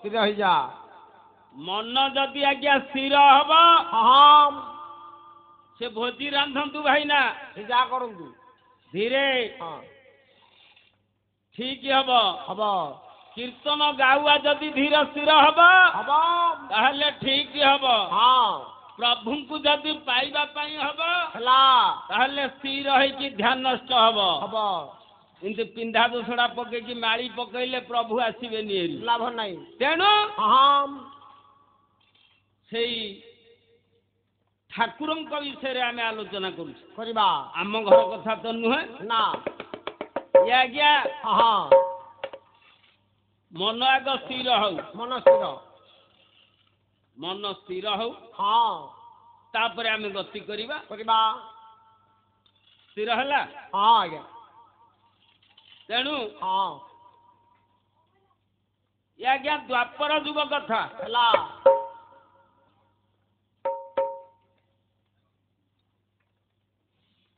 ସ୍ଥିର ହେଇଯା मन जदि आज्ञा स्थिर हम ହଁ से भोजी रांधतु भाईना ସେ ଯାହା କରନ୍ତୁ धीरे ହଁ ठीक हम ହବ कीर्तन गाउआ जदि धीर स्थिर हम ହବ ताहले ठीक हम ହଁ प्रभु को जदि पाइबा पाई हम ହେଲା ताहले स्थिर होइकी ध्यान नष्ट हम ହବ किंतु पिंधा दोसड़ा पकईकी माड़ी पकईले प्रभु आसबेनि ଲାଭ ନାହିଁ तेणु ହଁ सेई ठाकुरଙ୍କ विषय आम आलोचना करूँ କରିବା आम घर कथा तो नुहे ନା ये आज्ञा ହଁ मन आग स्थिर हो ମନ ସ୍ଥିର मन स्थिर हो ହଁ तापर आम गति करिबा କରିବା स्थिर हला ହଁ ଆଜ୍ଞା तेणु ହଁ ये आज्ञा द्वापर युग कथा ହେଲା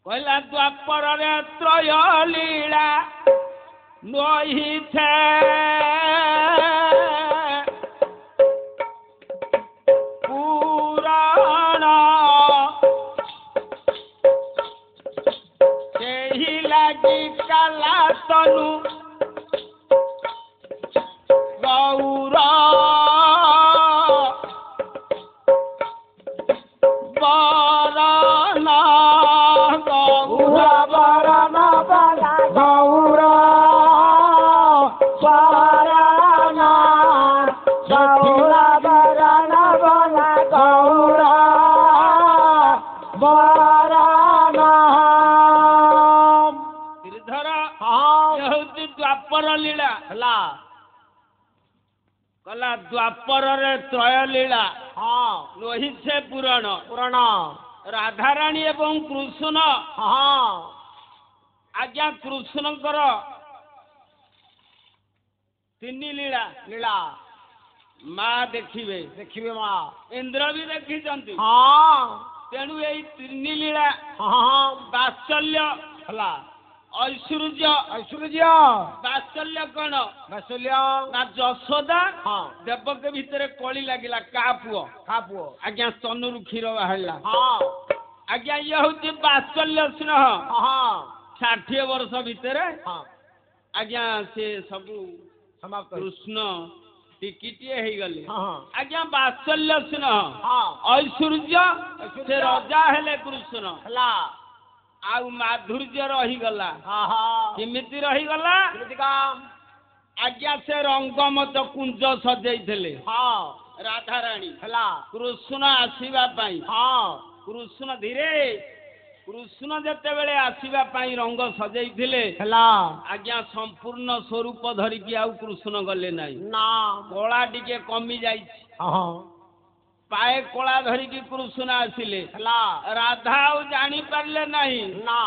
कहला द्वापर रे त्रय लीला नही छे पुराण सेही लागी काला तनु गौर बरन गौर ବରଣ ବଲା ଗୌର ବରଣ ଗୌର ବରଣ ବଲା ଗୌର ବରଣ गिरिधर ହଁ ये हूँ द्वापर लीला ହେଲା कला द्वापर रे त्रय लीला ହଁ लोही से पुराण ପୁରାଣ राधाराणी एवं कृष्ण ହଁ आज्ञा कृष्णकर तीन लीला ଲୀଳା माँ देखिबे ଦେଖିବେ ମା इंद्र भी देखी ହଁ तेणु यही तीन लीला ହଁ बात्सल्य ହେଲା ऐश्वर्य ଐଶ୍ୱର୍ଯ୍ୟ बात्सल्य कौन ବାତ୍ସଲ୍ୟ ना जशोदा ହଁ देवक भितर कली लगिला का पुओ ଖା ପୁଅ आज्ञा स्तनरू क्षीर बाहरला ହଁ आज्ञा ये हूँ बात्सल्य स्नेह ହଁ 60 वर्ष भितर ହଁ आज्ञा से सबू ସମାପ୍ତ कृष्ण टिकिटिए हो गले ହଁ आज्ञा बात्सल्य स्नेह ହଁ ऐश्वर्य से रजा हेले कृष्ण ହେଲା आउ माधुर्य रहीगला ହଁ ହଁ केमिति रहीगला କେମିତି କାମ आज्ञा से रंगमत कुंज सजेइथिले ହଁ राधाराणी ହେଲା कृष्ण आसीबा पाई ହଁ कृष्ण धीरे कृष्ण जेतेबेले आसीबा पाई रंग सजेइथिले ହେଲା आज्ञा संपूर्ण स्वरूप धरिकी आउ कृष्ण गले नाही ନା कला टिके कमी जाई ହଁ पाए कला धरिकी कृष्ण आसिले ହେଲା राधा आउ जानी पारले नाही ନା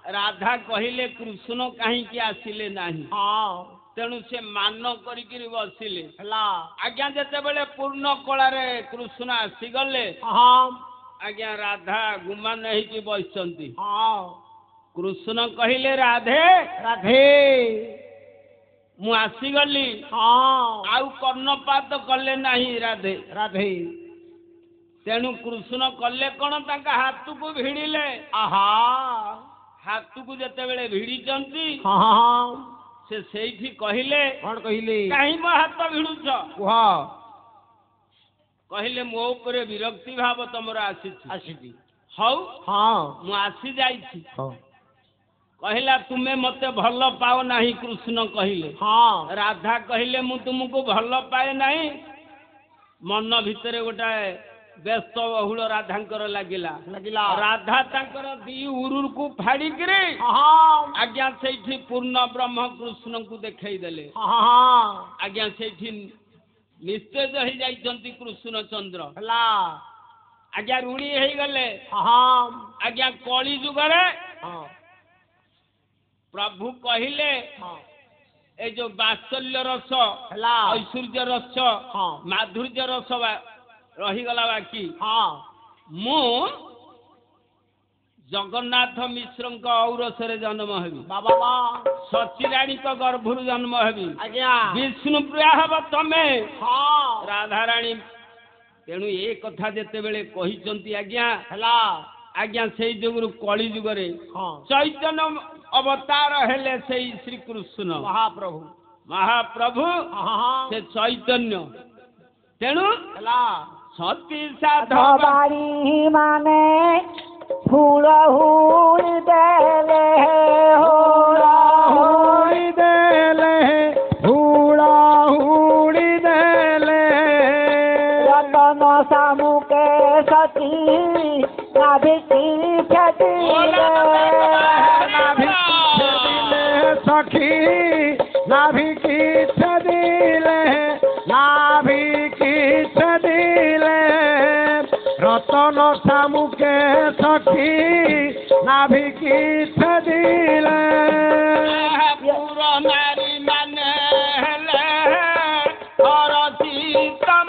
राधा कहिले कृष्ण काहींकी आसिले नाही ହଁ तेणु से मान करिकी बसिले ହେଲା आज्ञा जेतेबेले पूर्ण कलारे कृष्ण आसीगले ହଁ आज्ञा राधा गुमान ହେଇକି बसिचंती ହଁ कृष्ण कहिले राधे ରାଧେ मु आसीगली ହଁ आउ कर्णपात कले नाही राधे ରାଧେ तेणु कृष्ण कले कौन तांका हाथ को भिड़िले ଆହା हाथ को जेतेबेले भिड़िचंती ହଁ ହଁ से ସେଇଠି कहिले କ'ଣ କହିଲେ काहे मो हाथ भिड़ुछ କୁହ कहले मो ऊपर विरक्ति भाव तमर आसीछि ଆସିଛି हौ ହଁ मु आसी जाइछि ହଁ कहला तुमे मते भल पाओ नाही कृष्ण कहिले ହଁ राधा कहले मु तुमको भल पाए नाही मन भितरे गोटाए व्यस्त बहुल राधांकर लागिला ଲାଗିଲା राधा तांकर दी उरुर को फाड़ी करे ହଁ आज्ञा सेठी पूर्ण ब्रह्म कृष्ण को देखाई देले ହଁ ହଁ आज्ञा सेठी निस्तेज हो जाइछंती कृष्ण चंद्र ହେଲା आज्ञा ऋणी हो गले ହଁ आज्ञा कली जुगरे ହଁ प्रभु कहिले ହଁ ए जो बात्सल्य रस ହେଲା ऐश्वर्य रस ହଁ माधुर्य रस रहीगला बाकी ହଁ मु ଜଗନ୍ନାଥ ମିଶ୍ରଙ୍କ ଔରସରେ ଜନ୍ମ ହେବି ବାବା ବା ସଚିରାଣୀଙ୍କ ଗର୍ଭରୁ ଜନ୍ମ ହେବି ଆଜ୍ଞା ବିଷ୍ଣୁପ୍ରିୟା ହେବ ତମେ ହଁ ରାଧାରାଣୀ ତେଣୁ ଏ କଥା ଯେତେବେଳେ କହିଛନ୍ତି ଆଜ୍ଞା ହେଲା ଆଜ୍ଞା ସେଇ ଯୁଗରୁ କଳି ଯୁଗରେ ହଁ ଚୈତନ୍ୟ ଅବତାର ହେଲେ ସେଇ ଶ୍ରୀକୃଷ୍ଣ ମହାପ୍ରଭୁ ମହାପ୍ରଭୁ ହଁ ସେ ଚୈତନ୍ୟ ତେଣୁ ହେଲା ସତୀ ସାଧବ ବାଡ଼ି ମାନେ ଫୁଲ ହୁଳି ଦେଲେ ହୋରା ହୁଳି ଦେଲେ ଫୁଳ ହୁଳି ଦେଲେ ରତନ ସାମୁକେ ସତୀ ନାଭିକି ଛେଦିଲେ ସଖୀ ନାଭିକି ଛେଦିଲେ নাভিকি দিলে রতন শামুকে সখী নাভিকি দিলে পুর নারী মানে হেলে হরতি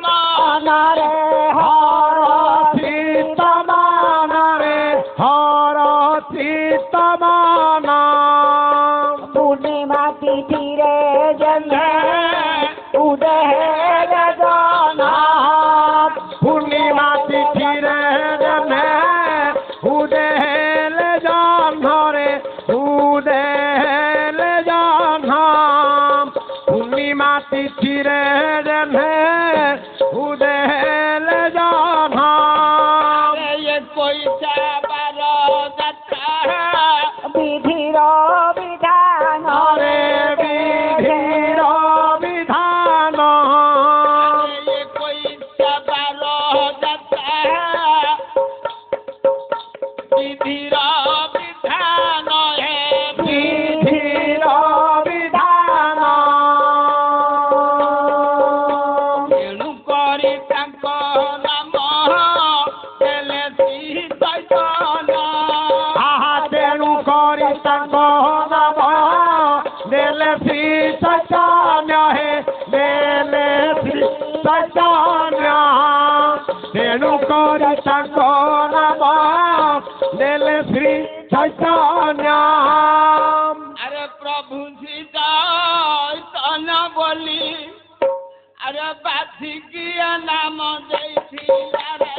মানারে হরতি মানারে হরতি মানা পূর্ণিমা তিথিরে জন্মে উদয় জগন্নাথ পূর্ণিমা তিথিরে জন্মে উদয় জন্মরে উদয় জন্ম পূর্ণিমা তিথিরে জন্মে উদয় জন্ম পয়সা বার যাত্রা বিধির বিধান রে বিধির বিধান পয়সা বার যাত্রা বিধির বিধান হে বিধির বিধান তেণু କରି ତାଙ୍କ ନାମ ଦେଲେ ଶ୍ରୀ ଚୈତନ୍ୟ আহা তেণু করি তাঙ্ক নাম দেলে শ্রী চৈতন্য হে দেলে শ্রী চৈতন্য তেণু করি তাঙ্ক নাম দেলে শ্রী চৈতন্য আরে প্রভু শ্রী চৈতন্য বলি আরে বাধিকিয়া নাম ଦେଇଥିଲା রে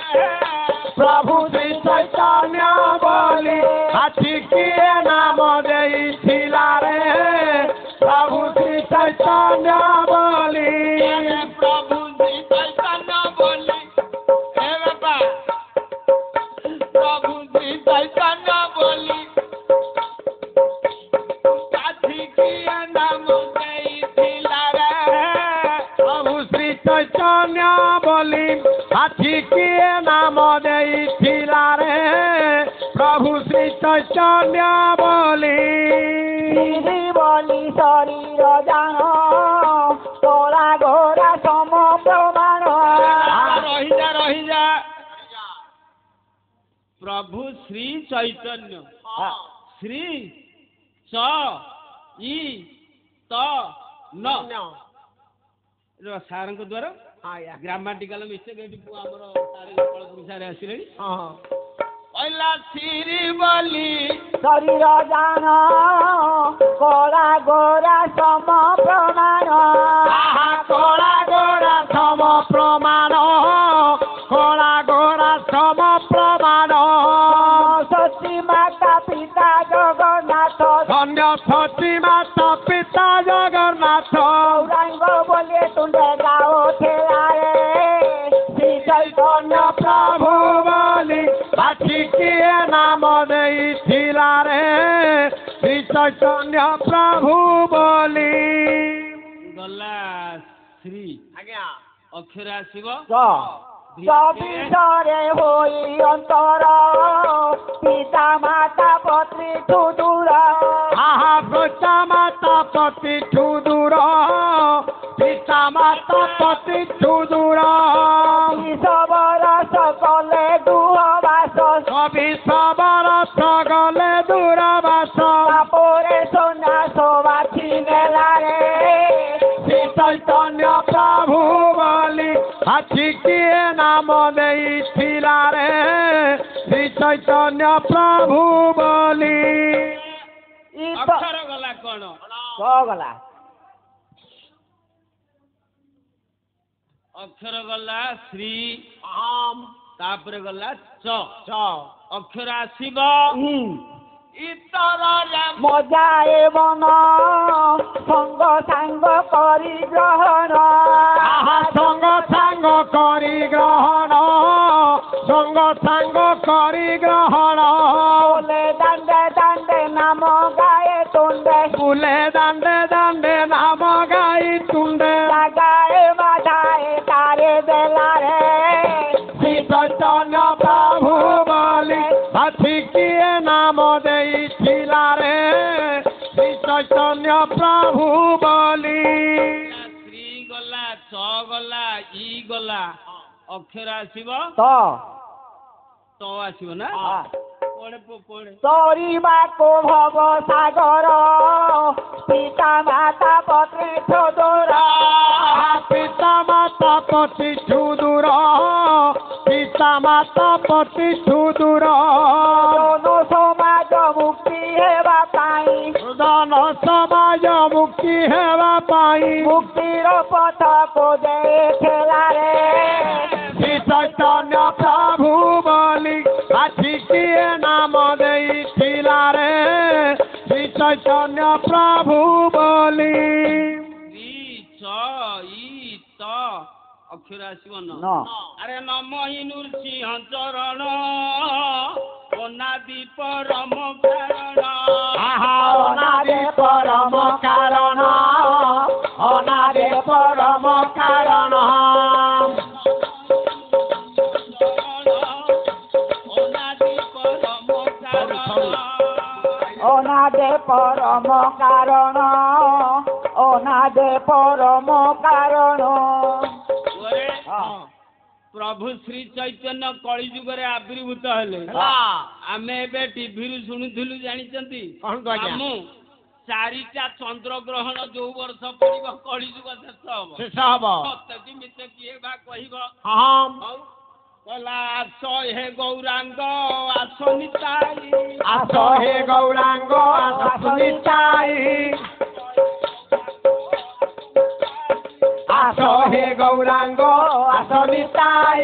প্রভু শ্রী চৈতন্য বলি আছি কিয়ে নাম দেইছিলা রে প্রভু শ্রী চৈতন্য বলি প্রভু শ্রী চৈতন্য বলি হে বাবা প্রভু শ্রী চৈতন্য বলি বাধিকিয়া নাম ଦେଇଥିଲା রে প্রভু শ্রী চৈতন্য বলি আছি কিয়ে নাম দেইছিলা রে প্রভু শ্রী চৈতন্য বলি বলি শরীর জান তোরা গোরা সম প্রমাণ ରହିଯା ପ୍ରଭୁ ଶ୍ରୀ ଚୈତନ୍ୟ ଶ୍ରୀ ଚ ଇ ତ ନ ସାରଙ୍କ ଦ୍ୱାରା ଗ୍ରାମାଟିକାଲ ମିଷ୍ଟେକ୍ ଏଠି ଆମର କଳପୁର ସାରେ ଆସିଲେଣି ପହିଲା ଶ୍ରୀ ବୋଲି শরীর জান কলা গোরা সম প্রমাণ কলা গোরা সম প্রমাণ কলা গোরা সম প্রমাণ সতী মাতা পিতা জগন্নাথ ধন্য সতী মাতা পিতা জগন্নাথ গৌরাঙ্গ বলে তুলে গাও ঠেলারে শ্রী চৈতন্য প্রভু বলি বাছি কিয়ে নাম ଦେଇଥିଲା রে শ্রী চৈতন্য প্রভু বলি ଗଲା ଶ୍ରୀ ଆଜ୍ଞା ଅକ୍ଷର ଆସିବ ভিতরে হই অন্তর পিতা মাতা পত্নী ঠুদুর আহা পিতা মাতা পতি ঠুদুর পিতা মাতা পতি ঠুদুর সবর সকলে দুহবাস সবি সবর সকলে দূরবাস তাপরে সোনা সবাছি মেলারে শ্রী চৈতন্য প্রভু বলি আছি কিয়ে নাম ଦେଇଥିଲା রে শ্রী চৈতন্য প্রভু বলি ଅକ୍ଷର ଗଲା କଣ ଗଲା ଅକ୍ଷର ଗଲା ଶ୍ରୀ ତାପରେ ଗଲା ଚ ଅକ୍ଷର ଆସିବ ଇତରରେ মজা এবন সঙ্গ সাঙ্গ করি গ্রহণ সঙ্গ সাঙ্গ করি গ্রহণ সঙ্গ সাঙ্গ করি গ্রহণ ফুলে দাণ্ডে দাণ্ডে নাম গায়ে তুণ্ডে ফুলে দাণ্ডে দাণ্ডে নাম গায়ে তুণ্ডে জাগায়ে বাধায়ে তারে বেলারে শ্রী চৈতন্য প্রভু বলি ঠিকিয়ে নাম দেইছিলা রে শ্রী চৈতন্য প্রভু বলি ଶ୍ରୀ ଗଲା ଚ ଗଲା ଇ ଗଲା ଅକ୍ଷର ଆସିବ ତ ଆସିବ ନା ପଢେ ପଢେ তরিবাকো ভব সাগর পিতা মাতা পত্নী ছোদর পিতা মাতা পতি সুদূর পিতা মাতা পতি সুদূর জন সমাজ মুক্তি হেবা পাই জন সমাজ মুক্তি হেবা পাই মুক্তির পথ কোদে খেলারে শ্রী চৈতন্য প্রভু বলি ঠিকিয়ে নাম দেইছিলা রে শ্রী চৈতন্য প্রভু বলি ଶ୍ରୀ ଚ ଇ ତ ଅକ୍ଷର ଆସିବ ନ ଆରେ ନମ ହିଁ ନୃସିଂହ ଚରଣ ଅନାଦି ପରମ କାରଣ অনাদে পরম কারণ অনাদে পরম কারণ অনাদি পরম কাରଣ অনাদে পরম কারণ অনাদে পরম কারণ ওরে ପ୍ରଭୁ ଶ୍ରୀ ଚୈତନ୍ୟ କଳି ଯୁଗରେ ଆବିର୍ଭୂତ ହେଲେ ଆମେ ଏବେ ଟିଭିରୁ ଶୁଣୁଥିଲୁ ଜାଣିଛନ୍ତି ମୁଁ 4ଟା ଚନ୍ଦ୍ର ଗ୍ରହଣ ଯୋଉ ବର୍ଷ ପଡିବ କଳି ଯୁଗ ଶେଷ ହବ ସତ୍ୟ ମିଛ କିଏ ବା କହିବ ହଉ କହିଲା ଆସ ହେ ଗୌରାଙ୍ଗ ଆସ ନିତାଇ আস হে গৌরাঙ্গ আস নিতাই আস হে গৌরাঙ্গ আস নিতাই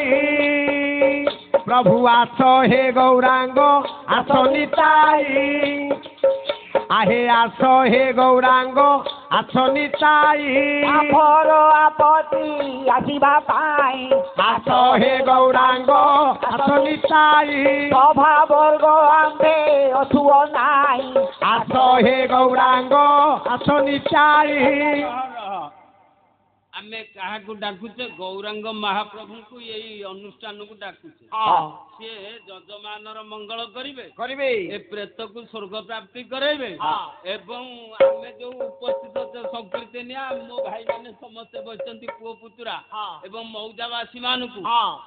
প্রভু আস হে গৌরাঙ্গ আস নিতাই আহে আস হে গৌরাঙ্গ আস নিতাই আপর আপতি আসিবা পাই আস হে গৌরাঙ্গ আস নিতাই সভা বর্গ আম্বে অসুয় নাই আস হে গৌরাঙ্গ আস নিতাই ଆମେ କାହାକୁ ଡାକୁଛେ ଗୌରାଙ୍ଗ ମହାପ୍ରଭୁଙ୍କୁ ଏଇ ଅନୁଷ୍ଠାନକୁ ଡାକୁଛେ ସିଏ ଯଜମାନର ମଙ୍ଗଳ କରିବେ ଏ ପ୍ରେତକୁ ସ୍ୱର୍ଗ ପ୍ରାପ୍ତି କରାଇବେ ଏବଂ ଆମେ ଯୋଉ ଉପସ୍ଥିତ ସଂକୀର୍ତ୍ତନିଆ ମୋ ଭାଇମାନେ ସମସ୍ତେ ବସିଛନ୍ତି ପୁଅ ପୁତୁରା ଏବଂ ମୌଜାବାସୀ ମାନଙ୍କୁ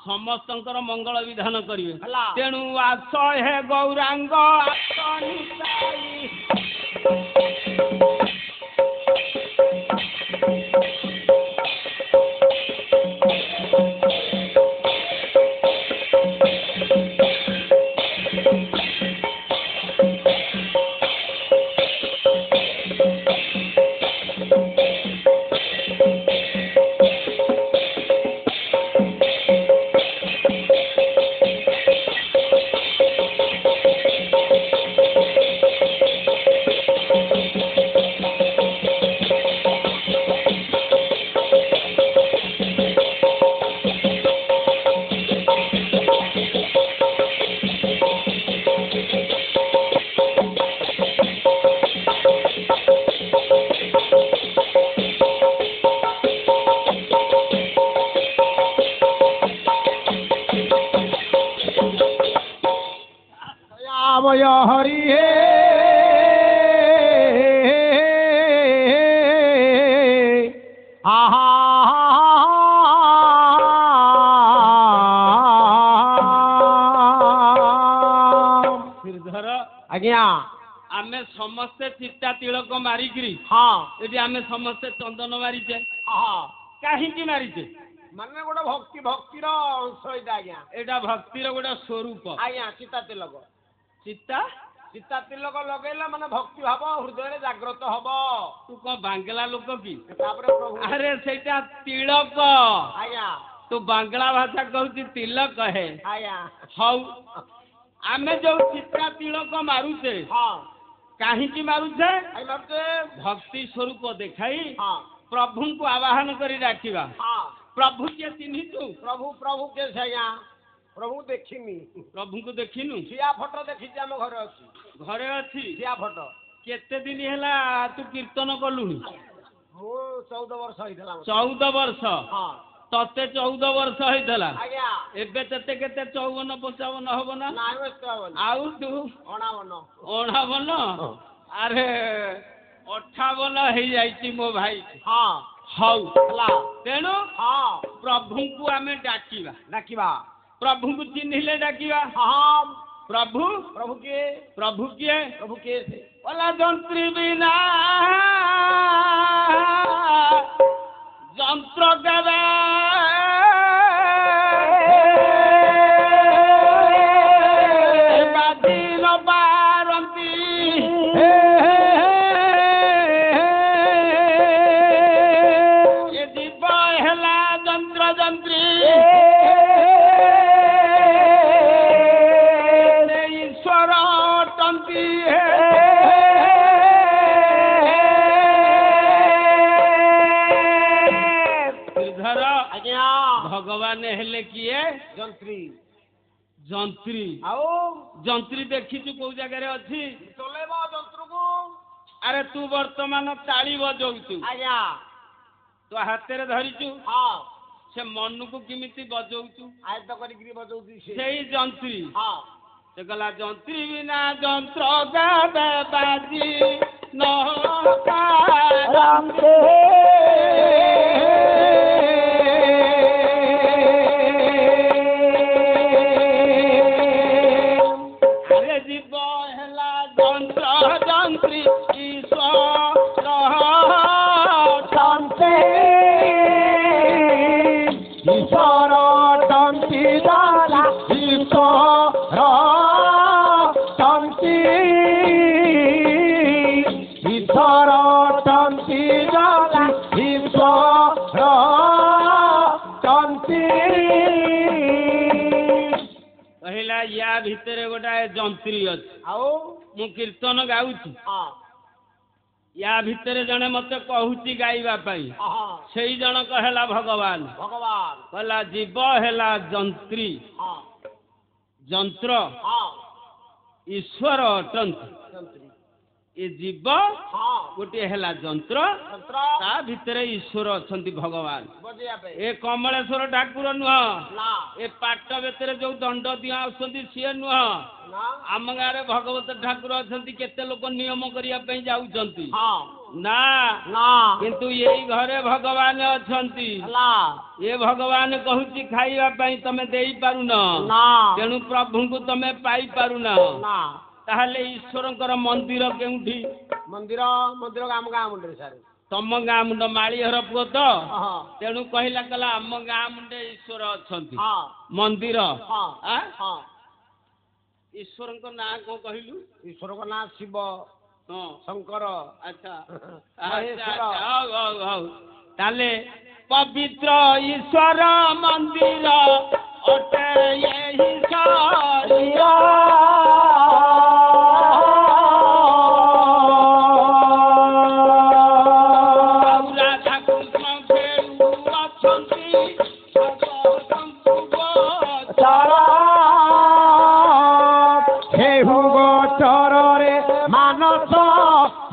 ସମସ୍ତଙ୍କର ମଙ୍ଗଳ ବିଧାନ କରିବେ ତେଣୁ ଆସ ହେ ଗୌରାଙ୍ଗ ଆସ ନିତାଇ দয়াময় হরি হে আহা ଶ୍ରୀଧର ଆଜ୍ଞା ଆମେ ସମସ୍ତେ ଚିତା ତିଳକ ମାରିକିରି ହଁ ଏଠି ଆମେ ସମସ୍ତେ ଚନ୍ଦନ ମାରିଛେ କାହିଁକି ମାରିଛେ ମାନେ ଗୋଟେ ଭକ୍ତିର ଅଂଶ ଏଇଟା ଆଜ୍ଞା ଏଇଟା ଭକ୍ତିର ଗୋଟେ ସ୍ୱରୂପ। ଆଜ୍ଞା ଚିତା ତିଲକ ଚିତା ଚିତା ତିଲକ ଲଗେଇଲା ମାନେ ଭକ୍ତି ଭାବ ହୃଦୟରେ ଜାଗ୍ରତ ହବ। ତୁ କଣ ବାଙ୍ଗଲା ଲୋକ କି? ତାପରେ ପ୍ରଭୁ ଆରେ ସେଇଟା ତିଳକ। ଆଜ୍ଞା ତୁ ବାଙ୍ଗଳା ଭାଷା କହୁଛି ତିଲକ ହେ। ଆଜ୍ଞା ହଉ ଆମେ ଯୋଉ ଚିତା ତିଳକ ମାରୁଛେ ହଁ କାହିଁକି ମାରୁଛେ? ଆଇ ମାରୁଛେ ଭକ୍ତି ସ୍ୱରୂପ ଦେଖାଇ ହଁ ପ୍ରଭୁଙ୍କୁ ଆବାହନ କରି ଡାକିବା। ହଁ ପ୍ରଭୁ କିଏ ଚିହ୍ନିଛୁ? ପ୍ରଭୁ କେ ସେ ଆଜ୍ଞା ପ୍ରଭୁ ଦେଖିନି ପ୍ରଭୁଙ୍କୁ ଦେଖିନୁ? ଠିଆ ଫଟୋ ଦେଖିଛି ଆମ ଘରେ ଅଛି ଘରେ ଅଛି। ଠିଆ ଫଟୋ କେତେ ଦିନ ହେଲା ତୁ କୀର୍ତ୍ତନ କଲୁଣି? ମୁଁ 14 ବର୍ଷ ହେଇଥିଲା 14 ବର୍ଷ। ହଁ ତତେ 14 ବର୍ଷ ହେଇଥିଲା। ଆଜ୍ଞା ଏବେ ତତେ କେତେ 54 55 ହବ ନା? ନାଇଁ ବ୍ୟସ୍ତ ହବନି ଆଉ ତୁ 58? ଆରେ 58 ହେଇଯାଇଛି ମୋ ଭାଇ। ହଁ ହଉ ହେଲା ତେଣୁ ହଁ ପ୍ରଭୁଙ୍କୁ ଆମେ ଡାକିବା। ଡାକିବା ପ୍ରଭୁଙ୍କୁ ଚିହ୍ନିଲେ ଡାକିବା। ହଁ ପ୍ରଭୁ ପ୍ରଭୁ କିଏ ପ୍ରଭୁ କିଏ? ପ୍ରଭୁ କିଏ ସେ ଓଲା ଯନ୍ତ୍ରୀ ବିନା ଯନ୍ତ୍ର ଦେବେ ବାଜି ନ ପାରନ୍ତି। ଏ ଜୀବ ହେଲା ଯନ୍ତ୍ର ଯନ୍ତ୍ରୀ ଈଶ୍ୱର ଅଟନ୍ତି। ଆଜ୍ଞା ଭଗବାନ ହେଲେ କିଏ? ଯନ୍ତ୍ରୀ ଯନ୍ତ୍ରୀ। ଆଉ ଯନ୍ତ୍ରୀ ଦେଖିଛୁ କୋଉ ଜାଗାରେ ଅଛି? ଚଲେଇବ ଯନ୍ତ୍ରକୁ ଆରେ ତୁ ବର୍ତ୍ତମାନ ତାଳି ବଜଉଛୁ, ଆଜ୍ଞା ତୁ ହାତରେ ଧରିଛୁ, ହଁ ସେ ମନକୁ କେମିତି ବଜଉଛୁ? ଆୟତ୍ତ କରିକିରି ବଜଉଛି ସେ ସେଇ ଯନ୍ତ୍ରୀ। ହଁ ସେ କହିଲା ଯନ୍ତ୍ରୀ ବିନା ଯନ୍ତ୍ର ଦେବେ ବାଜି ନ ପାରନ୍ତି। ଆରେ ଜୀବ ହେଲା ଯନ୍ତ୍ର ଯନ୍ତ୍ରୀ ଈଶ୍ୱର ଅଟନ୍ତି। ଈଶ୍ୱର ତନ୍ତି ଦାଲା ଈଶ୍ୱର ତନ୍ତି ଈଶ୍ୱର ତନ୍ତି ଦାଲା ଈଶ୍ୱର ତନ୍ତି କହିଲା ୟା ଭିତରେ ଗୋଟାଏ ଯନ୍ତ୍ରୀ ଅଛି। ଆଉ ମୁଁ କୀର୍ତ୍ତନ ଗାଉଛି, ହଁ ୟା ଭିତରେ ଜଣେ ମତେ କହୁଛି ଗାଇବା ପାଇଁ। ହଁ ସେଇ ଜଣକ ହେଲା ଭଗବାନ। ଭଗବାନ କହିଲା ଜୀବ ହେଲା ଯନ୍ତ୍ରୀ ହଁ ଯନ୍ତ୍ର ହଁ ଈଶ୍ୱର ଅଟନ୍ତି। ଯନ୍ତ୍ରୀ ଏ ଜୀବ ହଁ ଗୋଟିଏ ହେଲା ଯନ୍ତ୍ର, ଯନ୍ତ୍ର ତା ଭିତରେ ଈଶ୍ୱର ଅଛନ୍ତି ଭଗବାନ। ବଜେଇବା ପାଇଁ ଏ କମଳେଶ୍ୱର ଠାକୁର ନୁହଁ, ନା ଏ ପାଟ ଭିତରେ ଯୋଉ ଦଣ୍ଡ ଦିଆ ଆସୁଛନ୍ତି ସିଏ ନୁହଁ। ନା ଆମ ଗାଁରେ ଭଗବତ ଠାକୁର ଅଛନ୍ତି, କେତେ ଲୋକ ନିୟମ କରିବା ପାଇଁ ଯାଉଛନ୍ତି। ହଁ ନା ନା କିନ୍ତୁ ଏଇ ଘରେ ଭଗବାନ ଅଛନ୍ତି। ହେଲା ଏ ଭଗବାନ କହୁଛି ଖାଇବା ପାଇଁ ତମେ ଦେଇପାରୁନ, ନା ତେଣୁ ପ୍ରଭୁଙ୍କୁ ତମେ ପାଇପାରୁନ। ନା ତାହେଲେ ଈଶ୍ୱରଙ୍କର ମନ୍ଦିର କେଉଁଠି? ମନ୍ଦିର ମନ୍ଦିର ଆମ ଗାଁ ମୁଣ୍ଡରେ ସାର୍ ତମ ଗାଁ ମୁଣ୍ଡ ମାଳିହର ପୁଅ ତ, ହଁ ତେଣୁ କହିଲା କହିଲା ଆମ ଗାଁ ମୁଣ୍ଡେ ଈଶ୍ୱର ଅଛନ୍ତି। ହଁ ମନ୍ଦିର ହଁ ଆ? ହଁ ଈଶ୍ୱରଙ୍କ ନାଁ କଣ କହିଲୁ? ଈଶ୍ୱରଙ୍କ ନାଁ ଶିବ ହଁ ଶଙ୍କର ଆଚ୍ଛା ମହେଶ୍ୱର। ହଉ ହଉ ହଉ ତାହେଲେ ପବିତ୍ର ଈଶ୍ୱର ମନ୍ଦିର ଅଟେ ଏହି ଶରୀର। ରାଧା କୃଷ୍ଣ କେଳୁ ଅଛନ୍ତି ଭଗବତଙ୍କୁ ଗୋଚର। ହେହୁ ଗୋଚରରେ ମାନସ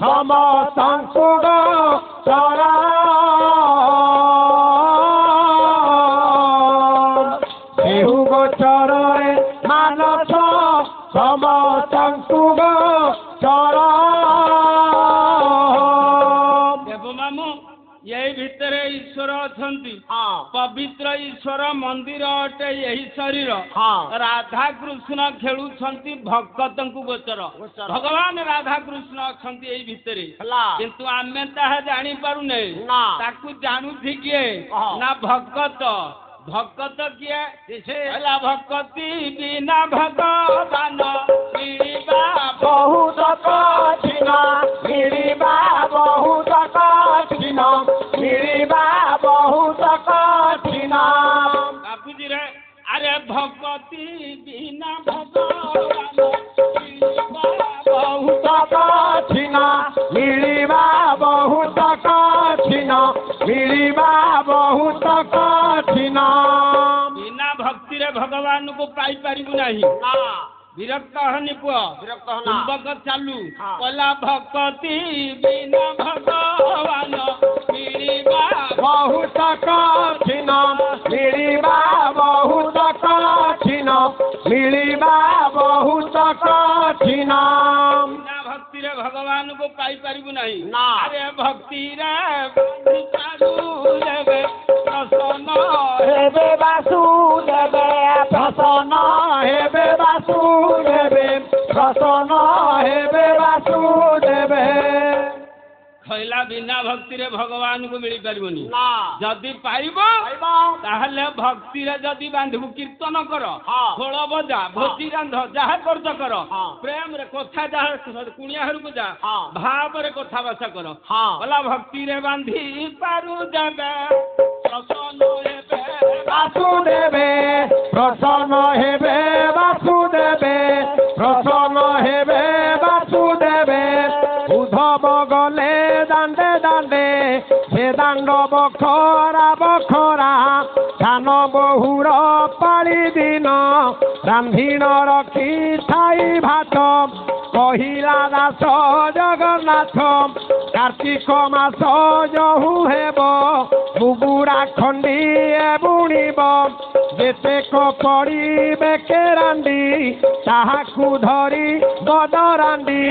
ସମସ୍ତଙ୍କୁ ଗୋଚର ହେହୁ ଗୋଚରରେ ମାନସ ସମସ୍ତଙ୍କୁ ଗୋଚର ଦେବ ମାମୁ ଏଇ ଭିତରେ ଈଶ୍ୱର ଅଛନ୍ତି। ହଁ ପବିତ୍ର ଈଶ୍ୱର ମନ୍ଦିର ଅଟେ ଏହି ଶରୀର ହଁ ରାଧାକୃଷ୍ଣ ଖେଳୁଛନ୍ତି ଭକ୍ତଙ୍କୁ ଗୋଚର ଭଗବାନ ରାଧାକୃଷ୍ଣ ଅଛନ୍ତି ଏଇ ଭିତରେ ହେଲା କିନ୍ତୁ ଆମେ ତାହା ଜାଣିପାରୁନେ ନା ତାକୁ ଜାଣୁଛି କିଏ ନା ଭଗତ ଭଗତ କିଏ ହେଲା ଭକ୍ତି ବିନା ଭଗବାନ ମିଳିବା ବହୁତ କଠିନ ମିଳିବା ବହୁତ କଠିନ ମିଳିବା ବହୁତ କଠିନ ବାପୁଜୀରେ ଆରେ ଭଗତି ବିନା ଭଗବାନ ମିଳିବା ବହୁତ କଠିନ ମିଳିବା ବହୁତ କଠିନ ମିଳିବା ବହୁତ କଠିନ ବିନା ଭକ୍ତିରେ ଭଗବାନଙ୍କୁ ପାଇପାରିବୁ ନାହିଁ ବିରକ୍ତ ହନି ପୁଅ ଚୁମ୍ବକ ଚାଲୁ କହିଲା ଭକ୍ତି ବିନା ଭଗବାନ ମିଳିବା ବହୁତ କଠିନ ମିଳିବା ବହୁତ କଠିନ ମିଳିବା ବହୁତ କଠିନ ବିନା ଭକ୍ତିରେ ଭଗବାନଙ୍କୁ ପାଇପାରିବୁ ନାହିଁ ନା ଆରେ ଭକ୍ତିରେ ଦେବେ ପ୍ରସନ୍ନ ହେବେ ବାସୁଦେବେ ପ୍ରସନ୍ନ ହେବେ ବାସୁଦେବେ ପ୍ରସନ୍ନ ହେବେ ବାସୁଦେବେ କହିଲା ବିନା ଭକ୍ତିରେ ଭଗବାନଙ୍କୁ ମିଳିପାରିବନି ନା ଯଦି ପାଇବ ତାହେଲେ ଭକ୍ତିରେ ଯଦି ବାନ୍ଧିବୁ କୀର୍ତ୍ତନ କର ଖୋଳ ବଜା ଭୋଜି ରାନ୍ଧ ଯାହା କରୁଛ କର ପ୍ରେମରେ କଥା ଯାହା କୁଣିଆ ଘରକୁ ଯା ଭାବରେ କଥାବାର୍ତ୍ତା କର କହିଲା ଭକ୍ତିରେ ବାନ୍ଧି ପାରୁ ଦେବେ ପ୍ରସନ୍ନ ହେବେ ବାସୁଦେବେ ପ୍ରସନ୍ନ ହେବେ ବାସୁଦେବେ ପ୍ରସନ୍ନ ହେବେ ବାସୁଦେବେ ଉଦ୍ଧବ ଗଲେ ଦାଣ୍ଡେ ଦାଣ୍ଡେ ସେ ଦାଣ୍ଡ ବଖରା ବଖରା ସାନ ବହୁର ପାଳି ଦିନ ରାନ୍ଧିଣ ରଖି ଥାଇ ଭାତ କହିଲା ଦାସ ଜଗନ୍ନାଥ କାର୍ତ୍ତିକ ମାସ ଯହୁ ହେବ ମୁଗୁରା ଖଣ୍ଡିଏ ବୁଣିବ ଯେତେକ ପଡ଼ିବେ କେରାଣ୍ଡି ତାହାକୁ ଧରି ବଦରାଣ୍ଡି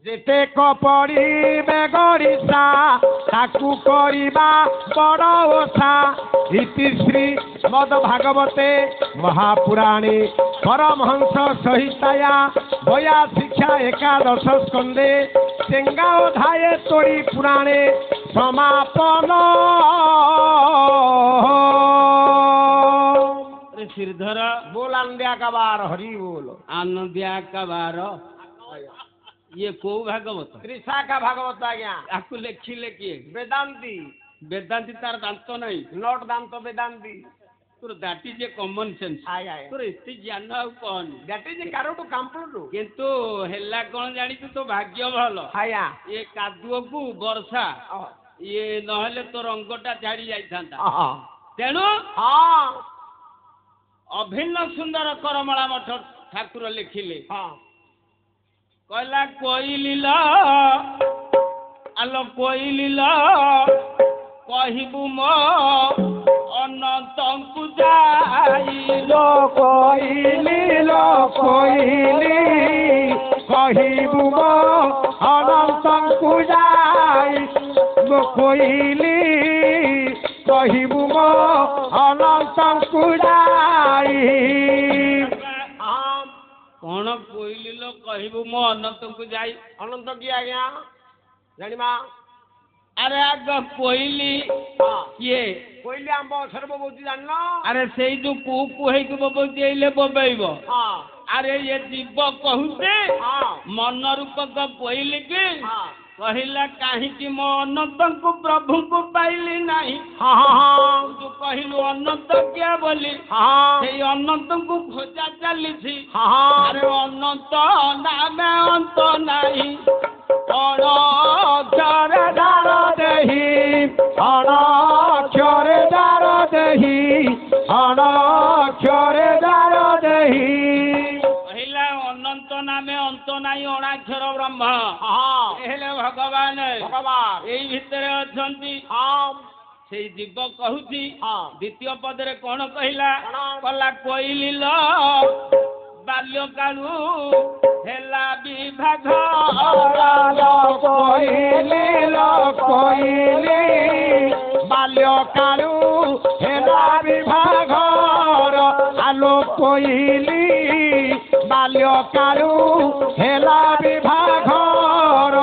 ଯେତେକ ପଡ଼ିବେ ଗରିଷା ତାକୁ କରିବା ବଡ଼ ଓଷା ଇତିଶ୍ରୀ ଶ୍ରୀମଦ୍ ଭାଗବତେ ମହାପୁରାଣେ ପରମହଂସ ସହିତାୟା ବୟା ଶିକ୍ଷା ଏକାଦଶ ସ୍କନ୍ଧେ ଚେଙ୍ଗା ଅଧ୍ୟାये ତୋଡ଼ି ପୁରାଣେ ସମାପନ ଶ୍ରୀଧର बोल आनंदिया का बार हरि बोल आनंदिया का बार ये को भागवत त्रिशा का भागवत आज्ञा आपको लेखिले किए वेदांती वेदांती तार दांत नहीं नोट दांत वेदांती तोर that is a common sense आय आय तोर एते ज्ञान आउ कोन दैट इज कारो टू कंप्लीट किंतु हेला कोन जानि तो भाग्य भलो आया ये कादुओ को वर्षा ये नहले तो रंगटा झाड़ी जाई थांता तेनु हां अभिन्न सुंदर करमला मठ ठाकुर लिखिले हां कहला कोइलिला आलो कोइलिला कहिबु मो अनंतंकु जाइलो कोइली कहिबु मो अनंतंकु जाई कोइली कहिबु मो अनंतंकु जाई कौन कोइली लो कहबू मो अनंत को जाई अनंत की आज्ञा जानिमा अरे आग कोइली किए कोइली आंब सर्वभूति जानलो अरे सेई जो कु कुहे को बबोती आइले बबैबो हां अरे ये जीव कहूते हां मन रूप का कोइली की कहला काहे कि मो अनंत को प्रभु को पाइली नहीं हां जो कहलु अनंत क्या बोली हां सेई अनंत को खोजा चली थी हां अरे अनंत नामे अंत नहीं अक्षर दार देही अक्षर दार देही अक्षर दार देही पहिला अनंत नामे अंत नहीं अणाक्षर ब्रह्म हां हेले भगवान भगवान एई भितरे अछंती हां सेई जीव कहूची हां द्वितीय पदरे कोन कहिला कोन? कला कोइली लो ବାଲ୍ୟ କାଳୁ ହେଲା ବିଭାଘ କହିଲି ବାଲ୍ୟ କାଳୁ ହେଲା ବିଭାଘର ଆଲୋ କହିଲି ବାଲ୍ୟ କାଳୁ ହେଲା ବିଭାଘର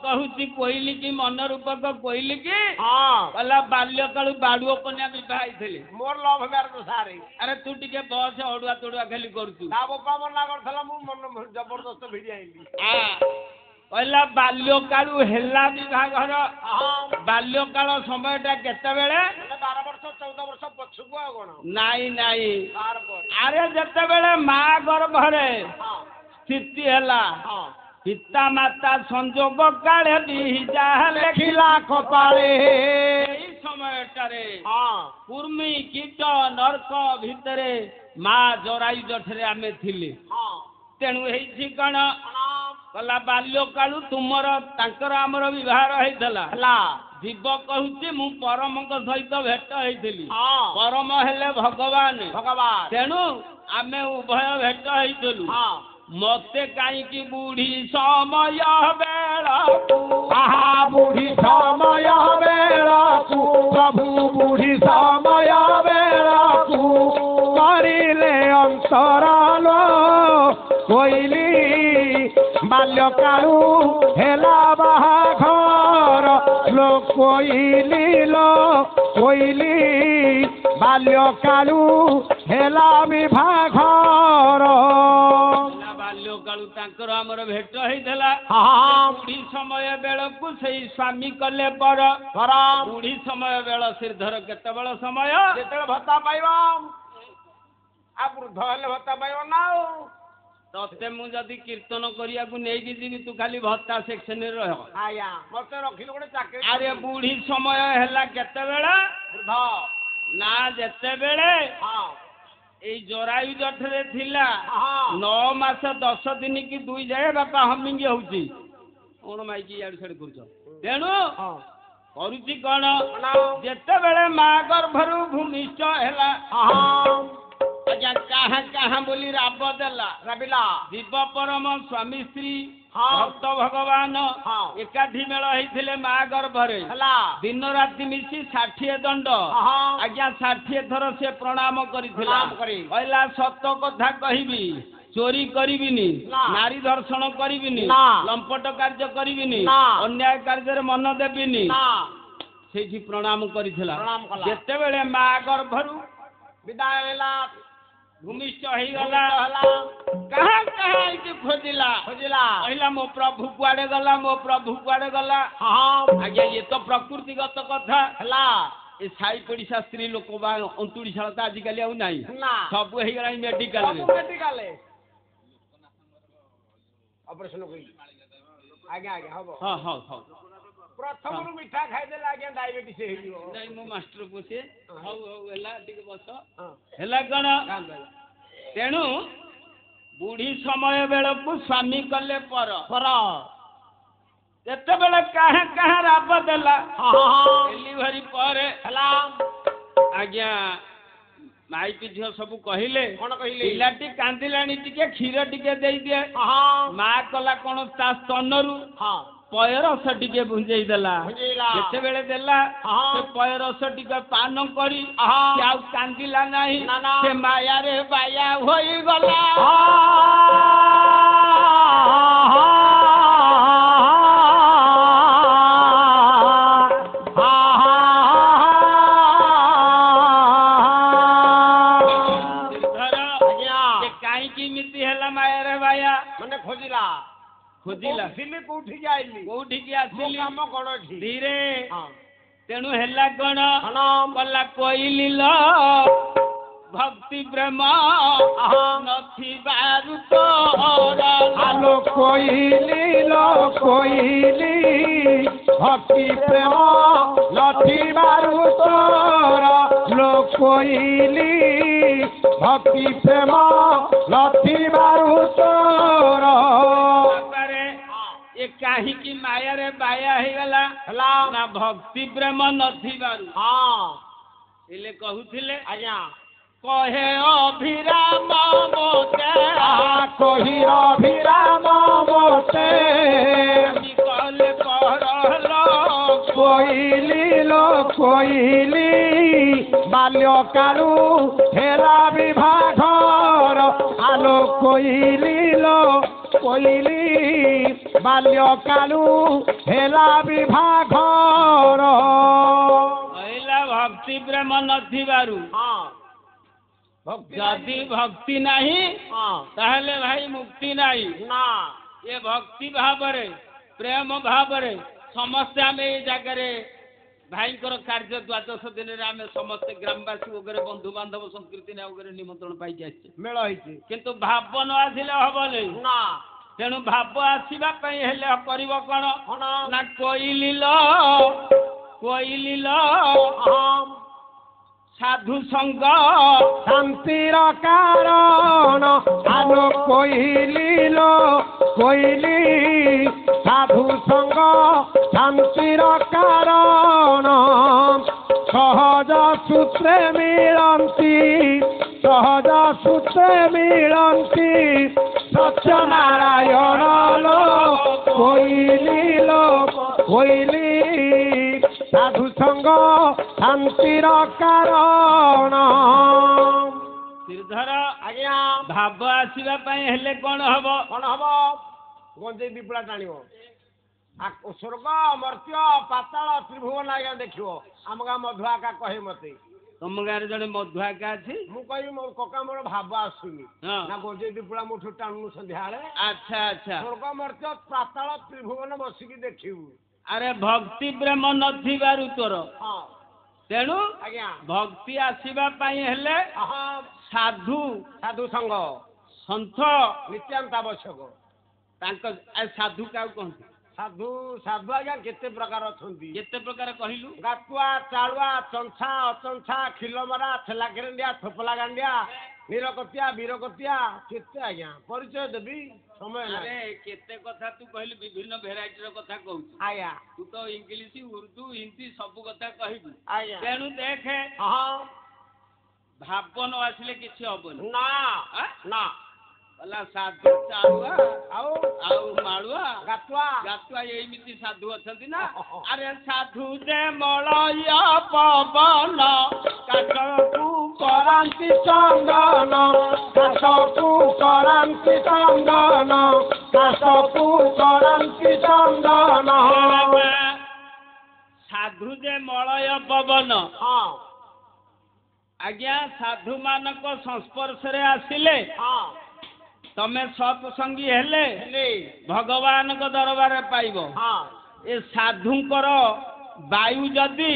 କହୁଛି କହିଲି କି ମନ ରୂପକ କହିଲି କି ହଁ କହିଲା ବାଲ୍ୟ କାଳୁ ବାଡୁଅ କନ୍ୟା ବିବାହ ହେଇଥିଲେ ମୋର ଲଭ୍ ମ୍ୟାରେଜ ସାରେ ଆରେ ତୁ ଟିକେ ବସ ଅଡୁଆ ତଡୁଆ ଖାଲି କରୁଛୁ ତା ବାପା ମନା କରିଥିଲା ମୁଁ ମନ ଜବରଦସ୍ତ ଭିଡି ଆଇଲି କହିଲା ବାଲ୍ୟ କାଳୁ ହେଲା ବିଭାଘର ହଁ ବାଲ୍ୟ କାଳ ସମୟଟା କେତେବେଳେ 12 ବର୍ଷ 14 ବର୍ଷ ପଛକୁ ଆଉ କଣ ନାଇଁ ନାଇଁ ତାର ପରେ ଆରେ ଯେତେବେଳେ ମା ଗର୍ଭରେ ହଁ ସ୍ଥିତି ହେଲା ହଁ ପିତା ମାତା ସଂଯୋଗ କାଳେ ବିଜା ଲେଖିଲା କପାଳେ ଏଇ ସମୟଟାରେ ହଁ କୁର୍ମି କୀଟ ନର୍କ ଭିତରେ ମା ଜରାୟୁ ଜଠରେ ଆମେ ଥିଲେ ହଁ ତେଣୁ ହେଇଛି କଣ କହିଲା ବାଲ୍ୟ କାଳୁ ତୁମର ତାଙ୍କର ଆମର ବିବାହ ହେଇଥିଲା ହେଲା ଜୀବ କହୁଛି ମୁଁ ପରମଙ୍କ ସହିତ ଭେଟ ହେଇଥିଲି ହଁ ପରମ ହେଲେ ଭଗବାନ ଭଗବାନ ତେଣୁ ଆମେ ଉଭୟ ଭେଟ ହେଇଥିଲୁ ହଁ ମତେ କାହିଁକି ବୁଢୀ ସମୟ ବେଳକୁ ଆହା ବୁଢୀ ସମୟ ବେଳକୁ ପ୍ରଭୁ ବୁଢୀ ସମୟ ବେଳକୁ କରିଲେ ଅନ୍ତରାଲ କହିଲି ବାଲ୍ୟ କାଳୁ ହେଲା ବାହାଘର ଲୋ କହିଲି ବାଲ୍ୟ କାଳୁ ହେଲା ବିଭାଘର ବାଲ୍ୟ କାଳୁ ତାଙ୍କର ଆମର ଭେଟ ହେଇଥିଲା ହଁ ବୁଢୀ ସମୟ ବେଳକୁ ସେଇ ସ୍ୱାମୀ କଲେ ବର ବୁଢୀ ସମୟ ବେଳ ଶ୍ରୀଧର କେତେବେଳ ସମୟ ଯେତେବେଳେ ଭତ୍ତା ପାଇବ ଆଉ ବୃଦ୍ଧ ହେଲେ ଭତ୍ତା ପାଇବ ନା ଆଉ ତତେ ମୁଁ ଯଦି କୀର୍ତ୍ତନ କରିବାକୁ ନେଇକି ଯିବି ତୁ ଖାଲି ଭତ୍ତା ସେକ୍ସନରେ ରହ ଆଜ୍ଞା ମତେ ରଖିଲେ ଗୋଟେ ଚାକିରି ଆରେ ବୁଢୀ ସମୟ ହେଲା କେତେବେଳେ ବୃଦ୍ଧ ନା ଯେତେବେଳେ ହଁ ଏଇ ଜରାୟୁ ଜଠରେ ଥିଲା ହଁ 9 ମାସ 10 ଦିନ କି 2 ଯାଏ ବାପା ହମିଙ୍ଗ ହଉଛି କଣ ମାଇକି ଇଆଡୁ ସିଆଡୁ କରୁଛ ତେଣୁ ହଁ କରୁଛି କଣ ଯେତେବେଳେ ମା ଗର୍ଭରୁ ଭୂମିଷ୍ଠ ହେଲା ଆଜ୍ଞା କାହା କାହା ବୋଲି ରାବ ଦେଲା ରାବିଲା ଜୀବ ପରମ ସ୍ୱାମୀ ସ୍ତ୍ରୀ ହଁ ଭକ୍ତ ଭଗବାନ ହଁ ଏକାଠି ମେଳ ହେଇଥିଲେ ମା ଗର୍ଭରେ ହେଲା ଦିନ ରାତି ମିଶି 60 ଦଣ୍ଡ ଆଜ୍ଞା 60 ଥର ସେ ପ୍ରଣାମ କରିଥିଲା କହିଲା ସତ କଥା କହିବି ଚୋରି କରିବିନି ନାରୀ ଧର୍ଷଣ କରିବିନି ଲମ୍ପଟ କାର୍ଯ୍ୟ କରିବିନି ଅନ୍ୟାୟ କାର୍ଯ୍ୟରେ ମନ ଦେବିନି ସେଇଠି ପ୍ରଣାମ କରିଥିଲା ଯେତେବେଳେ ମା ଗର୍ଭରୁ ବିଦାୟ ହେଲା ଭୂମିଷ୍ଠ ହେଇଗଲା କାହା କାହା ଏଇଠି ଖୋଜିଲା କହିଲା ମୋ ପ୍ରଭୁ କୁଆଡେ ଗଲା ଆଜ୍ଞା ଇଏ ତ ପ୍ରକୃତିଗତ କଥା ହେଲା ଏ ସାଇ ପଡିଶା ସ୍ତ୍ରୀ ଲୋକ ବା ଅନ୍ତୁଳିଶାଳ ତ ଆଜିକାଲି ଆଉ ନାହିଁ ସବୁ ହେଇଗଲାଣି ମେଡିକାଲ ଅପରେସନ ଆଜ୍ଞା ଆଜ୍ଞା ହବ ହଉ ପ୍ରଥମରୁ ମିଠା ଖାଇଦେଲେ ଆଜ୍ଞା ଡାଇବେଟିସ୍ ହେଇଯିବ ନାଇଁ ମୋ ମାଷ୍ଟର ପୁଅ ହଉ ହେଲା ଟିକେ ବସ ହେଲା କଣ ତେଣୁ ବୁଢୀ ସମୟ ବେଳକୁ ସ୍ୱାମୀ କଲେ ପର ଯେତେବେଳେ କାହା ରାବ ଦେଲା ଡେଲିଭରି ପରେ ହେଲା ଆଜ୍ଞା ମାଇପି ଝିଅ ସବୁ କହିଲେ କଣ କହିଲେ ପିଲାଟି କାନ୍ଦିଲାଣି ଟିକେ କ୍ଷୀର ଟିକେ ଦେଇଦିଏ ମା କଲା କଣ ତା ସ୍ତନରୁ ପୟରସ ଟିକେ ଭୁଞ୍ଜେଇ ଦେଲା ଯେତେବେଳେ ଦେଲା ସେ ପୟରସ ଟିକେ ପାନ କରି ଆଉ କାନ୍ଦିଲା ନାହିଁ ସେ ମାୟାରେ ବାୟା ହୋଇଗଲା କାହିଁକି ଏମିତି ହେଲା ମାୟାରେ ବାୟା ମାନେ ଖୋଜିଲା କୋଉଠିକି ଆସିଲି କାମ କଣ ଧୀରେ ତେଣୁ ହେଲା କଣ କଲା କହିଲି ଭକ୍ତି ପ୍ରେମ ନଥିବାରୁ ଆଲୋ କହିଲି ଭକ୍ତି ପ୍ରେମ ନଥିବାରୁ ତୋର ଲୋ କହିଲି ଭକ୍ତି ପ୍ରେମ ନଥିବାରୁ ତୋର ଏ କାହିଁକି ମାୟାରେ ବାୟା ହେଇଗଲା ନା ଭକ୍ତି ପ୍ରେମ ନଥିବାରୁ ହେଲେ କହୁଥିଲେ ଆଜ୍ଞା କହେ ଅଭିରାମ ମୋତେ କହି ଅଭିରାମ ମୋତେ କଲେ କରଲ କୋଇଲି ବାଲ୍ୟକାଳୁ ହେଲା ବିଭାଘର ଆଲୋ କୋଇଲି ବାଲ୍ୟକାଳୁ ହେଲା ବିଭାଘର କହିଲା ଭକ୍ତି ପ୍ରେମ ନଥିବାରୁ ଯଦି ଭକ୍ତି ନାହିଁ ତାହେଲେ ଭାଇ ମୁକ୍ତି ନାହିଁ ନା ଏ ଭକ୍ତି ଭାବରେ ପ୍ରେମ ଭାବରେ ସମସ୍ତେ ଆମେ ଏଇ ଜାଗାରେ ଭାଇଙ୍କର କାର୍ଯ୍ୟ ଦ୍ୱାଦଶ ଦିନରେ ଆମେ ସମସ୍ତେ ଗ୍ରାମବାସୀ ଉପରେ ବନ୍ଧୁବାନ୍ଧବ ସଂସ୍କୃତି ଉପରେ ନିମନ୍ତ୍ରଣ ପାଇକି ଆସିଛେ ମେଳ ହେଇଛି କିନ୍ତୁ ଭାବ ନ ଆସିଲେ ହବନି ନା ତେଣୁ ଭାବ ଆସିବା ପାଇଁ ହେଲେ କରିବ କଣ ନା କୋଇଲି ସାଧୁ ସଙ୍ଗ ଶାନ୍ତିର କାରଣ ଆଲୋ କୋଇଲି ସାଧୁ ସଙ୍ଗ ଶାନ୍ତିର କାରଣ ସହଜ ସୂତ୍ରେ ମିଳନ୍ତି ସତ୍ୟନାରାୟଣ କୋଇଲି ସାଧୁ ସଙ୍ଗ ଶାନ୍ତିର କାରଣ ଶ୍ରୀଧର ଆଜ୍ଞା ଭାବ ଆସିବା ପାଇଁ ହେଲେ କଣ ହବ ଗଞ୍ଜେଇ ବିପୁଳା ଟାଣିବ ସ୍ୱର୍ଗ ମର୍ତ୍ତ୍ୟ ପାତାଳ ତ୍ରିଭୁବନ ଆଜ୍ଞା ଦେଖିବ ଆମ ଗାଁ ମଧୁଆକା କହେ ମତେ ତମ ଗାଁରେ ଜଣେ ମଧୁଆକା ଅଛି ମୁଁ କହିବି ମୋ କକା ମୋର ଭାବ ଆସୁନି ନା ଗଞ୍ଜେଇ ବିପୁଳା ମୁଠୁ ଟାଣୁନୁ ସନ୍ଧ୍ୟାବେଳେ ଆଚ୍ଛା ଆଚ୍ଛା ସ୍ୱର୍ଗ ମର୍ତ୍ତ୍ୟ ପାତାଳ ତ୍ରିଭୁବନ ବସିକି ଦେଖିବୁ ଆରେ ଭକ୍ତି ପ୍ରେମ ନଥିବାରୁ ତୋର ତେଣୁ ଆଜ୍ଞା ଭକ୍ତି ଆସିବା ପାଇଁ ହେଲେ ସାଧୁ ସଙ୍ଗ ସନ୍ଥ ନିତ୍ୟାନ୍ତ ଆବଶ୍ୟକ ତାଙ୍କ ସାଧୁ କାହାକୁ କହନ୍ତି ସାଧୁ ଆଜ୍ଞା କେତେ ପ୍ରକାର ଅଛନ୍ତି କେତେ ପ୍ରକାର କହିଲୁ ଗାତୁଆ ଚାଳୁଆ ଚଞ୍ଛା ଅଚଞ୍ଛା ଖିଲମରା ଠେଲା ଖେରେଣ୍ଡିଆ ଥୋପଲା ଗାଣ୍ଡିଆ ନିରକତିଆ ବୀରକତିଆ କେତେ ଆଜ୍ଞା ପରିଚୟ ଦେବି ସମୟ ଆରେ କେତେ କଥା ତୁ କହିଲୁ ବିଭିନ୍ନ ଭେରାଇଟିର କଥା କହୁଛୁ ଆଜ୍ଞା ତୁ ତ ଇଂଲିଶ ଉର୍ଦ୍ଦୁ ହିନ୍ଦୀ ସବୁ କଥା କହିବୁ ଆଜ୍ଞା ତେଣୁ ଦେଖେ ଭାବ ନ ଆସିଲେ କିଛି ହବନି ନା ଗଲା ସାଧୁ ଚାଳୁଆ ଆଉ ମାଳୁଆ ଗାତୁଆ ଏମିତି ସାଧୁ ଅଛନ୍ତି ନା ଆରେ ସାଧୁ ଯେ ମଳୟ ପବନ କାଶକୁ କରାନ୍ତି ଚନ୍ଦନ କାଶକୁ କରାନ୍ତି ଚନ୍ଦନ ସାଧୁ ଯେ ମଳୟ ପବନ ଆଜ୍ଞା ସାଧୁ ମାନଙ୍କ ସଂସ୍ପର୍ଶରେ ଆସିଲେ ତମେ ସତ୍ସଙ୍ଗୀ ହେଲେ ଭଗବାନଙ୍କ ଦରବାରରେ ପାଇବ ଏ ସାଧୁଙ୍କର ବାୟୁ ଯଦି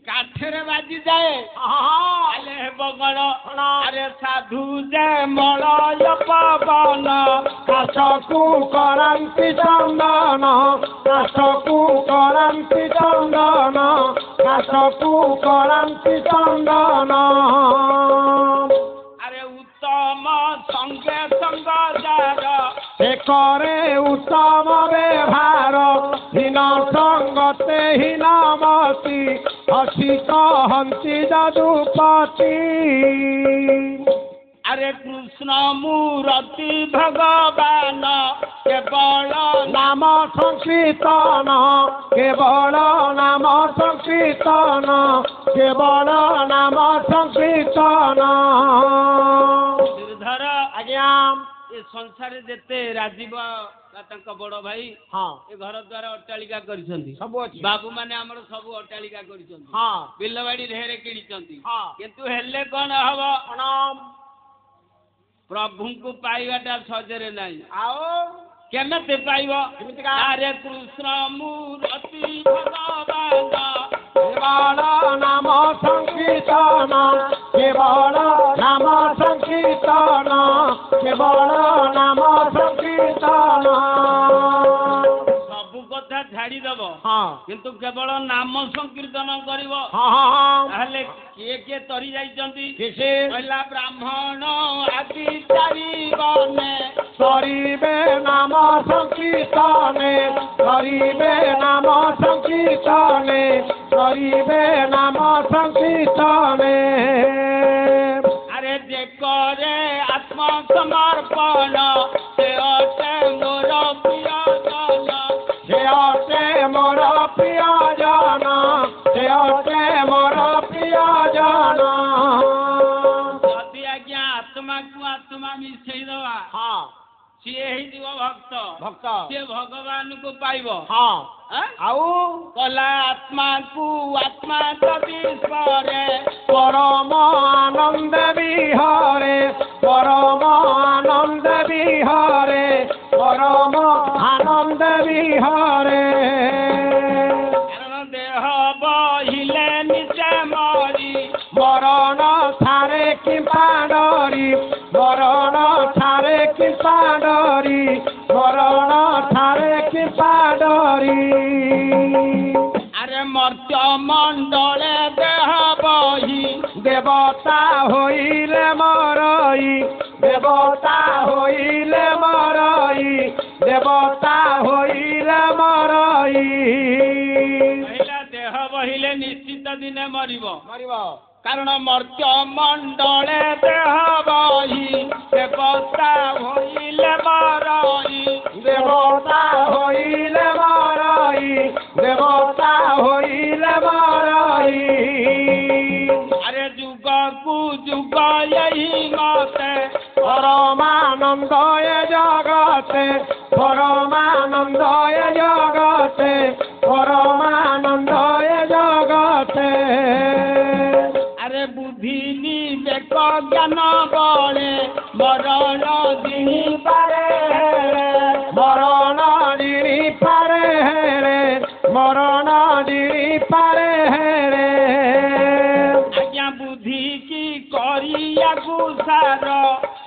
କାଠରେ ବାଜିଯାଏ ତାହେଲେ ହେବ କଣ ଆରେ ସାଧୁ ଯେ ମଳୟ ପବନ କାଶକୁ କରାନ୍ତି ଚନ୍ଦନ ଆରେ ଉତ୍ତମ ସଙ୍ଗେ ସଙ୍ଗ ଯାର একরে উত্তম ব্যবহার হীন সঙ্গতে হীনমতি হসি কহন্তি যদুপতি আরে কৃষ্ণ মূরতি ভগবান কেবল নাম সংকীর্তন কেবল নাম সংকীর্তন কেবল নাম সংকীর্তন শ্রীধর আজ্ঞা ଏ ସଂସାରରେ ଯେତେ ରାଜୀବ ତାଙ୍କ ବଡ ଭାଇ ଏ ଘର ଦ୍ୱାର ଅଟ୍ଟାଳିକା କରିଛନ୍ତି ସବୁ ଅଛି ବାବୁ ମାନେ ଆମର ସବୁ ଅଟ୍ଟାଳିକା କରିଛନ୍ତି ବିଲବାଡି ଢେରେ କିଣିଛନ୍ତି କିନ୍ତୁ ହେଲେ କଣ ହବ ପ୍ରଭୁଙ୍କୁ ପାଇବାଟା ସହଜରେ ନାହିଁ ଆଉ କେମିତି ପାଇବ ଆରେ କୃଷ୍ଣ ମୂରତି ଭଗବାନ কেবল নাম সংকীর্তন কেবল নাম সংকীর্তন কেবল নাম সংকীর্তন ସବୁ କଥା ଛାଡିଦବ କିନ୍ତୁ କେବଳ ନାମ ସଂକୀର୍ତ୍ତନ କରିବ ତାହେଲେ କିଏ କିଏ ତରି ଯାଇଛନ୍ତି କହିଲା ବ୍ରାହ୍ମଣ ଆଦି ଚାରିବନେ କରିବେ ନାମ ସଂକୀର୍ତ୍ତନେ କରିବେ ନାମ ସଂକୀର୍ତ୍ତନେ କରିବେ নাম সংকীর্তনে ସମର୍ପଣ ସେ ଅଟେ ମୋର ପ୍ରିୟଜନ ସେ ଅଟେ ମୋର ପ୍ରିୟଜନ ସେ ଅଟେ ମୋର ପ୍ରିୟଜନ ଯଦି ଆଜ୍ଞା ଆତ୍ମାକୁ ଆତ୍ମା ମିଶେଇଦବା ହଁ ସିଏ ହେଇଯିବ ଭକ୍ତ ଭକ୍ତ ସିଏ ଭଗବାନଙ୍କୁ ପାଇବ ହଁ ଆଉ କଲା ଆତ୍ମାକୁ ଆତ୍ମା ଯଦି ସ୍ମରେ ପରମ ଆନନ୍ଦ ବିହରେ ପରମ ଆନନ୍ଦ ବିହରେ ପରମ ଆନନ୍ଦ ବିହରେ କାରଣ ଦେହ ବହିଲେ ନିଜେ ମରି ମରଣ ଛାରେ କି ପାଡରି ମରଣ ଛାରେ କି ପାଡରି ମରଣ ଛାରେ କି ପାଡରି ଆରେ ମର୍ତ୍ୟ ମଣ୍ଡଳେ ଦେହ ବହି ଦେବତା ହୋଇଲେ ମରଇ ଦେବତା ହୋଇଲେ ମରଇ ଦେବତା ହୋଇଲେ ମରଇ କହିଲା ଦେହ ବହିଲେ ନିଶ୍ଚିତ ଦିନେ ମରିବ ମରିବ କାରଣ ମର୍ତ୍ୟ ମଣ୍ଡଳେ ଦେହ ବହି ଦେବତା ହୋଇଲେ ମରଇ ଦେବତା ହୋଇଲେ ମରଇ ଦେବତା ହୋଇଲେ ମରଇ ଆରେ ଯୁଗକୁ ଯୁଗ ଏହି ମତେ ପରମାନନ୍ଦ ଏ ଜଗତେ ପରମାନନ୍ଦ ଏ ଜଗତେ ପରମାନନ୍ଦ ଏ ଜଗତେ ଆରେ ବୁଦ୍ଧି ବିବେକ ଜ୍ଞାନ ବଳେ ମରଣ ଦିନି ପାରେ ମରଣ ଦିନି ପାରେ ରେ ମରଣ ଦିନି ପାରେ ରେ ଆଜ୍ଞା ବୁଦ୍ଧି କି କରିଆକୁ ସାର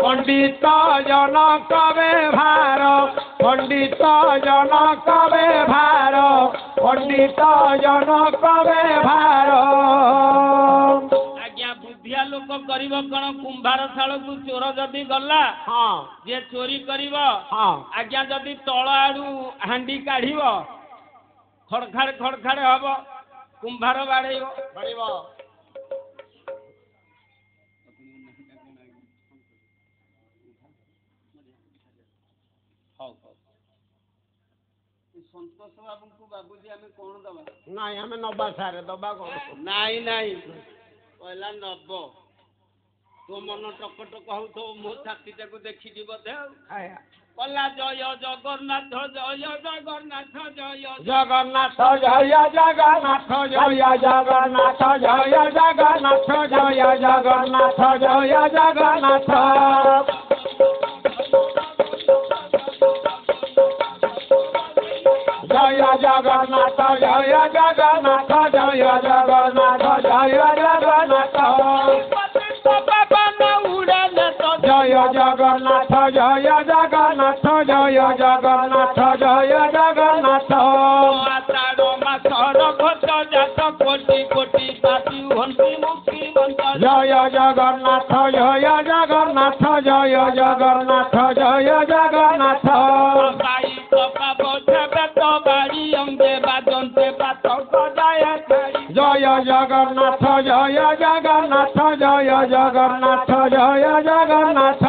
ପଣ୍ଡିତ ଜନକ ବ୍ୟବହାର ପଣ୍ଡିତ ଜନକ ବ୍ୟବହାର ପଣ୍ଡିତ ଜନକ ବ୍ୟବହାର ଆଜ୍ଞା ବୁଦ୍ଧିଆ ଲୋକ କରିବ କଣ କୁମ୍ଭାର ଶାଳକୁ ଚୋର ଯଦି ଗଲା ହଁ ଯିଏ ଚୋରି କରିବ ହଁ ଆଜ୍ଞା ଯଦି ତଳ ଆଡୁ ହାଣ୍ଡି କାଢିବ ଖଡଖାଡ ହବ କୁମ୍ଭାର ବାଡେଇବ ପଡ଼ିବ ହଉ ସନ୍ତୋଷ ବାବୁଙ୍କୁ ବାବୁଜୀ ଆମେ କଣ ଦବା ନାଇଁ ଆମେ ନବା ସାରେ ଦବା କଣ ନାଇଁ ନାଇଁ କହିଲା ନବ ତୋ ମନ ଟକଟକ ହଉଥିବ ମୋ ଛାତିଟାକୁ ଦେଖିକି ବୋଧେ ଆଉ କଲା ଜୟ ଜଗନ୍ନାଥ ଜୟ ଜଗନ୍ନାଥ ଜୟ ଜଗନ୍ନାଥ ଜୟ ଜଗନ୍ନାଥ ଜୟ ଜଗନ୍ନାଥ ଜୟ ଜଗନ୍ନାଥ ଜୟ ଜଗନ୍ନାଥ ଜୟ ଜଗନ୍ନାଥ ଜୟ ଜଗନ୍ନାଥ ଜୟ ଜଗନ୍ନାଥ ଜୟ ଜଗନ୍ନାଥ ଜୟ ଜଗନ୍ନାଥ ଜୟ ଜଗନ୍ନାଥ ଜୟ ଜଗନ୍ନାଥ ଜୟ ଜଗନ୍ନାଥ ଜୟ ଜଗନ୍ନାଥ ଆଷାଢ଼ ମାସର ଭୋଟ ଜାତ କୋଟି କୋଟି ପାପି ହୁଅନ୍ତି ମୁକ୍ତିମନ୍ତ ଜୟ ଜଗନ୍ନାଥ ଜୟ ଜଗନ୍ନାଥ ଜୟ ଜଗନ୍ନାଥ ଜୟ ଜଗନ୍ନାଥ ଗାଈ କପା ବୋଝେ ବେତ ବାড়ি ଅଙ୍ଗେ ବାଜନ୍ତେ ପାତକ ଜୟ ଜୟ ଜଗନ୍ନାଥ ଜୟ ଜଗନ୍ନାଥ ଜୟ ଜଗନ୍ନାଥ ଜୟ ଜଗନ୍ନାଥ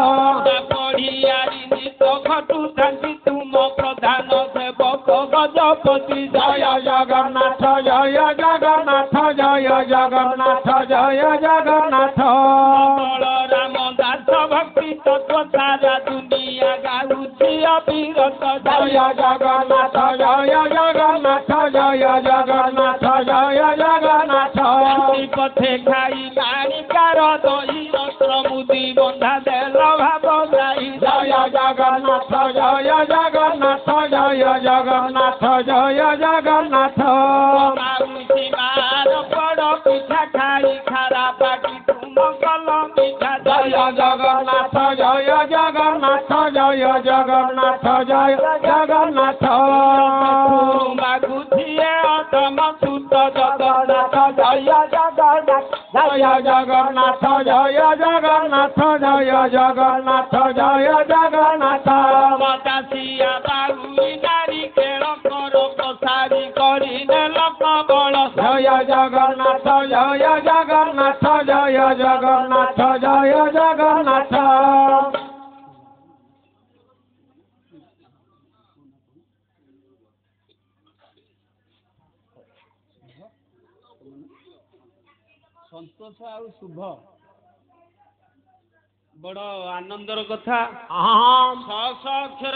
ପଢିଆରି ନିତ ଘଟୁଥାନ୍ତି ତୁମ ପ୍ରଧାନ ସେବକ ଗଜପତି ଜୟ ଜଗନ୍ନାଥ ଜୟ ଜଗନ୍ନାଥ ଜୟ ଜଗନ୍ନାଥ ଜୟ ଜଗନ୍ନାଥ ବଳରାମ ଦାସ ଭକ୍ତି ତତ୍ଵ ସାରା ଦୁନିଆ ଗାଉଛି ଅବିରତ ଜୟ ଜଗନ୍ନାଥ ଜୟ ଜଗନ୍ନାଥ ଜୟ ଜଗନ୍ନାଥ ଜୟ ଜଗନ୍ନାଥ ପଥେ ଖାଇ ବାଣିକାର ଦହି ରତ୍ର ମୁଦି ବନ୍ଧା ଦେଲ ଭାବ ଗାଇ ଜୟ ଜଗନ୍ନାଥ ଜୟ ଜଗନ୍ନାଥ ଜୟ ଜଗନ୍ନାଥ ଜୟ ଜଗନ୍ନାଥ ମାଉସୀ ମାର ପଡ଼ ପିଠା ଖାଇ ଖାରା ପାଟି ତୁମ କଲ ମିଠା ଜୟ ଜଗନ୍ନାଥ ଜୟ ଜଗନ୍ନାଥ ଜୟ ଜଗନ୍ନାଥ ଜୟ ଜଗନ୍ନାଥ ମାଗୁଥିଏ ଅଧମ ସୁତ ଜଗନ୍ନାଥ ଜୟ ଜଗନ୍ନାଥ ଜୟ ଜଗନ୍ନାଥ ଜୟ ଜଗନ୍ନାଥ ଜୟ ଜଗନ୍ନାଥ ଜୟ ଜଗନ୍ନାଥ ଦାସିଆ ବାହୁରି ନାରୀ ଖେଳ କର ପ୍ରସାରୀ କରିନେ ଲୋକ ବଳ ଜୟ ଜଗନ୍ନାଥ ଜୟ ଜଗନ୍ନାଥ ଜୟ ଜଗନ୍ନାଥ ଜୟ ଜଗନ୍ନାଥ ସନ୍ତୋଷ ଆଉ ଶୁଭ ବଡ଼ ଆନନ୍ଦର କଥା ହଁ 600 ଅକ୍ଷର